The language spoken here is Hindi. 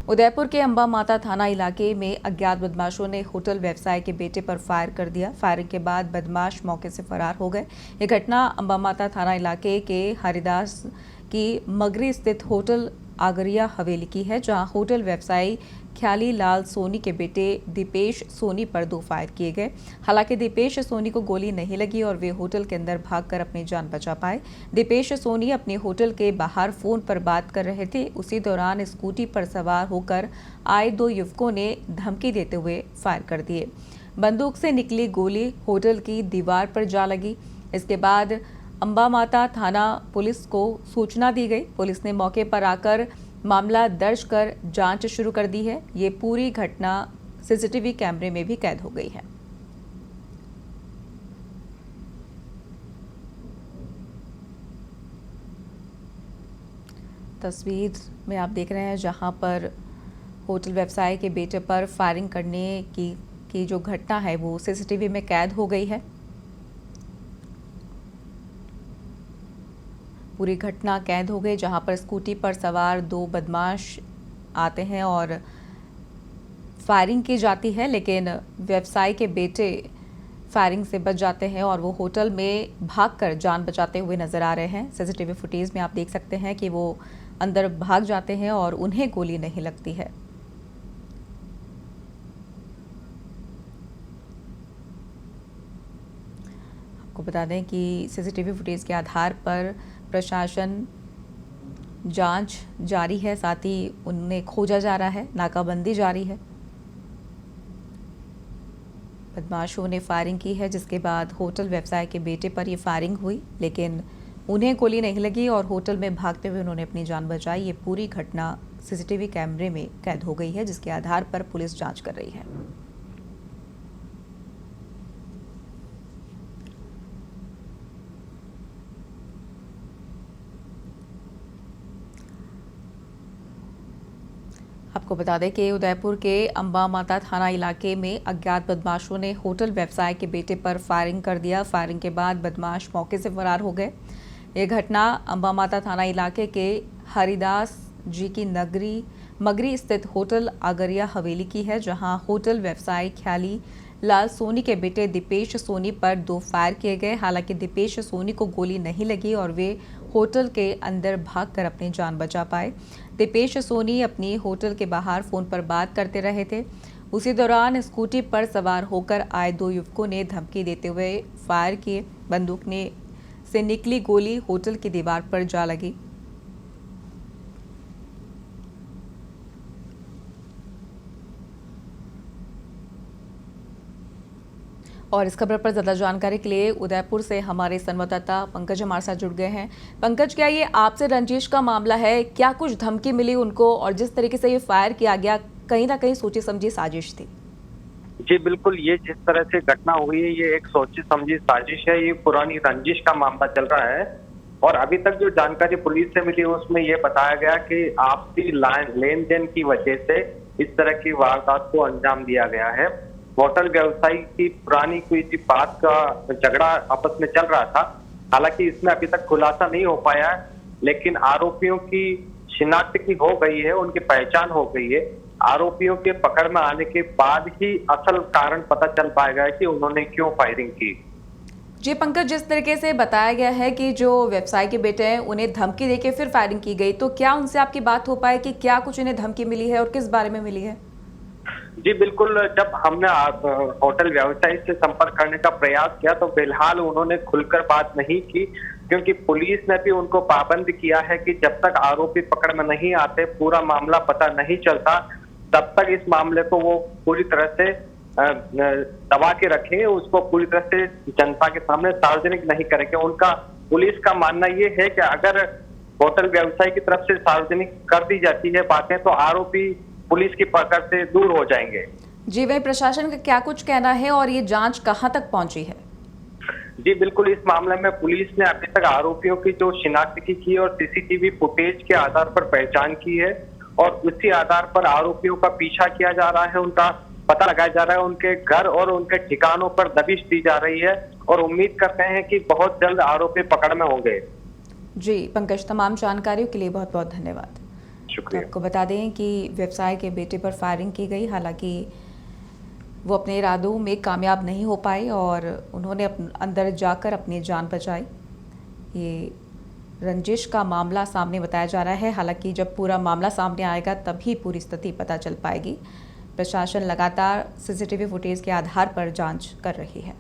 उदयपुर के अंबा माता थाना इलाके में अज्ञात बदमाशों ने होटल व्यवसाय के बेटे पर फायर कर दिया। फायरिंग के बाद बदमाश मौके से फरार हो गए। ये घटना अंबा माता थाना इलाके के हरिदास की मगरी स्थित होटल आगरिया हवेली की है, जहां होटल व्यवसायी ख्याली लाल सोनी के बेटे दीपेश सोनी पर 2 फायर किए गए। हालांकि दीपेश सोनी को गोली नहीं लगी और वे होटल के अंदर भागकर अपनी जान बचा पाए। दीपेश सोनी अपने होटल के बाहर फोन पर बात कर रहे थे। उसी दौरान स्कूटी पर सवार होकर आए 2 युवकों ने धमकी देते हुए फायर कर दिए। बंदूक से निकली गोली होटल की दीवार पर जा लगी। इसके बाद अंबा माता थाना पुलिस को सूचना दी गई। पुलिस ने मौके पर आकर मामला दर्ज कर जांच शुरू कर दी है। ये पूरी घटना सीसीटीवी कैमरे में भी कैद हो गई है। तस्वीर में आप देख रहे हैं जहां पर होटल व्यवसाय के बेटे पर फायरिंग करने की जो घटना है वो सीसीटीवी में कैद हो गई है। पूरी घटना कैद हो गई, जहां पर स्कूटी पर सवार 2 बदमाश आते हैं और फायरिंग की जाती है, लेकिन व्यवसायी के बेटे फायरिंग से बच जाते हैं और वो होटल में भागकर जान बचाते हुए नजर आ रहे हैं। सीसीटीवी फुटेज में आप देख सकते हैं कि वो अंदर भाग जाते हैं और उन्हें गोली नहीं लगती है। आपको बता दें कि सीसीटीवी फुटेज के आधार पर प्रशासन जांच जारी है, साथ ही उन्हें खोजा जा रहा है, नाकाबंदी जारी है। बदमाशों ने फायरिंग की है, जिसके बाद होटल व्यवसाय के बेटे पर ये फायरिंग हुई, लेकिन उन्हें गोली नहीं लगी और होटल में भागते हुए उन्होंने अपनी जान बचाई। ये पूरी घटना सीसीटीवी कैमरे में कैद हो गई है, जिसके आधार पर पुलिस जांच कर रही है। आपको बता दें कि उदयपुर के अंबा माता थाना इलाके में अज्ञात बदमाशों ने होटल व्यवसाय के बेटे पर फायरिंग कर दिया। फायरिंग के बाद बदमाश मौके से फरार हो गए। ये घटना अंबा माता थाना इलाके के हरिदास जी की मगरी स्थित होटल आगरिया हवेली की है, जहां होटल व्यवसायी ख्याली लाल सोनी के बेटे दीपेश सोनी पर 2 फायर किए गए। हालांकि दीपेश सोनी को गोली नहीं लगी और वे होटल के अंदर भागकर अपनी जान बचा पाए। दीपेश सोनी अपनी होटल के बाहर फोन पर बात करते रहे थे। उसी दौरान स्कूटी पर सवार होकर आए 2 युवकों ने धमकी देते हुए फायर किए। बंदूक से निकली गोली होटल की दीवार पर जा लगी। और इस खबर पर ज्यादा जानकारी के लिए उदयपुर से हमारे संवाददाता पंकज हमारे साथ जुड़ गए हैं। पंकज, क्या ये आपसे रंजिश का मामला है? क्या कुछ धमकी मिली उनको और जिस तरीके से ये फायर किया गया, कहीं ना कहीं सोची समझी साजिश थी? जी बिल्कुल, ये जिस तरह से घटना हुई है ये एक सोची समझी साजिश है। ये पुरानी रंजिश का मामला चल रहा है और अभी तक जो जानकारी पुलिस से मिली उसमें ये बताया गया कि आपसी लेन देन की वजह से इस तरह की वारदात को अंजाम दिया गया है। होटल व्यवसायी की पुरानी कोई सी बात का झगड़ा आपस में चल रहा था। हालांकि इसमें अभी तक खुलासा नहीं हो पाया है, लेकिन आरोपियों की शिनाख्त की हो गई है, उनकी पहचान हो गई है। आरोपियों के पकड़ में आने के बाद ही असल कारण पता चल पाएगा कि उन्होंने क्यों फायरिंग की। जी पंकज, जिस तरीके से बताया गया है कि जो व्यवसाय के बेटे हैं उन्हें धमकी देके फिर फायरिंग की गई, तो क्या उनसे आपकी बात हो पाए कि क्या कुछ इन्हें धमकी मिली है और किस बारे में मिली है? जी बिल्कुल, जब हमने होटल व्यवसायी से संपर्क करने का प्रयास किया तो फिलहाल उन्होंने खुलकर बात नहीं की, क्योंकि पुलिस ने भी उनको पाबंद किया है कि जब तक आरोपी पकड़ में नहीं आते, पूरा मामला पता नहीं चलता, तब तक इस मामले को वो पूरी तरह से दबा के रखेंगे, उसको पूरी तरह से जनता के सामने सार्वजनिक नहीं करेंगे। उनका पुलिस का मानना ये है कि अगर होटल व्यवसायी की तरफ से सार्वजनिक कर दी जाती है बातें तो आरोपी पुलिस की पकड़ से दूर हो जाएंगे। जी, वही प्रशासन का क्या कुछ कहना है और ये जांच कहां तक पहुंची है? जी बिल्कुल, इस मामले में पुलिस ने अभी तक आरोपियों की जो शिनाख्त की और सीसीटीवी फुटेज के आधार पर पहचान की है और उसी आधार पर आरोपियों का पीछा किया जा रहा है, उनका पता लगाया जा रहा है, उनके घर और उनके ठिकानों पर दबिश दी जा रही है और उम्मीद करते हैं कि बहुत जल्द आरोपी पकड़ में होंगे। जी पंकज, तमाम जानकारियों के लिए बहुत बहुत धन्यवाद। शुक्रिया। आपको बता दें कि व्यवसाय के बेटे पर फायरिंग की गई, हालांकि वो अपने इरादों में कामयाब नहीं हो पाए और उन्होंने अंदर जाकर अपनी जान बचाई। ये रंजिश का मामला सामने बताया जा रहा है। हालांकि जब पूरा मामला सामने आएगा तभी पूरी स्थिति पता चल पाएगी। प्रशासन लगातार सीसीटीवी फुटेज के आधार पर जांच कर रही है।